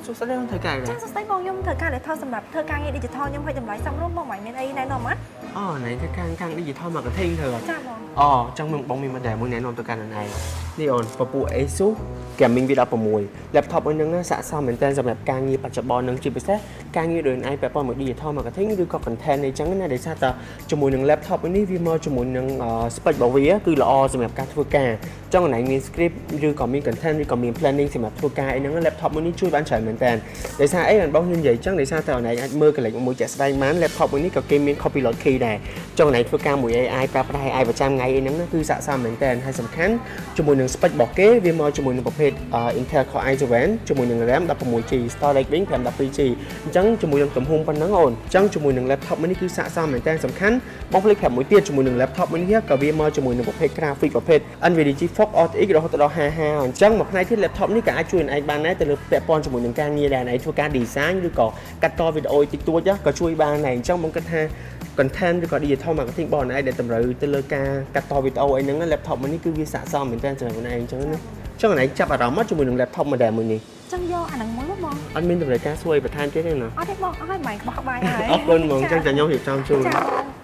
សុខសប្បាយធ្វើការដែរ ចាសស្ដីបងខ្ញុំធ្វើការដែលថតសម្រាប់ធ្វើការងារ digital ខ្ញុំឲ្យតម្លៃសមរម្យបងមិនមានអីណែនាំអត់ អូណៃធ្វើការ digital marketing ធ្វើអត់ ចាបង អូចឹងបងមានមកដែរមួយណែនាំទៅកាន់នឹងឯងនេះអូនពពួក Asus Gaming V16 laptop មួយហ្នឹងស័ក្តិសមមែនតើសម្រាប់ការងារបច្ចុប្បន្នហ្នឹងជាពិសេសការងារដូចឯងពាក់ព័ន្ធមួយ digital marketing ឬក៏ content អីចឹងណាដោយសារតែជាមួយនឹង laptop នេះវាមកជាមួយនឹង spec របស់វាគឺល្អសម្រាប់ការធ្វើការចឹងឯងមាន script ឬក៏មាន content ឬក៏មាន planning សម្រាប់ធ្វើការអីហ្នឹង laptop មួយនេះជួយបានច្រើនមែនតើដោយសារអីបងខ្ញុំនិយាយចឹងដោយសារតែឯងអាចមើលកលិចមួយជាក់ស្ដែងបាន laptop មួយនេះក៏គេមាន copilot key ដែរចឹងឯងធ្វើការមួយ AI ប្រើប្រាស់ AI ប្រចាំថ្ងៃអីហ្នឹងគឺស័ក្តិសមមែនតើហើយសំខាន់ជាមួយនឹង spec របស់គេវាមកជាមួយនឹងប្រភេទ Intel Core i7 ជាមួយនឹង RAM 16GB storage វិញ 512GB អញ្ចឹងជាមួយនឹងទំហំប៉ុណ្ណឹងអូនអញ្ចឹងជាមួយនឹង laptop មួយនេះគឺស័ក្តិសមមែនតើសំខាន់បងភ្លេចប្រាប់មួយទៀតជាមួយនឹង laptop មួយនេះក៏វាមកជាមួយនឹងប្រភេទ graphic ប្រភេទ NVIDIA GeForce RTX រហូតដល់ 50 អញ្ចឹងមួយផ្នែកទៀត laptop នេះក៏អាចជួយឯងបានដែរទៅលើពាក់ព័ន្ធជាមួយនឹងការងារដែរឯងធ្វើការ design ឬក៏កាត់តវីដេអូតិចតួចក៏ជួយបានដែរអញ្ចឹងបងគិតថា content ឬក៏ digital marketing បងឯងដែលតម្រូវទៅលើការកាត់តវីដេអូអីហ្នឹង laptop មួយនេះគឺវាស័ក្តិសមមែនតើសម្រាប់ខ្លួនឯងអញ្ចឹងណាចឹងឯងចាប់អារម្មណ៍មកជាមួយនឹង laptop model មួយនេះ ចឹងយកអាហ្នឹងមួយបង អត់មានតម្រូវការសួរអីបន្ថែមទៀតទេណា អត់ទេបងអស់ហើយមិនបោះបាយហើយ អរគុណហ្មងចឹងតែខ្ញុំរៀបចំជូន ចាបង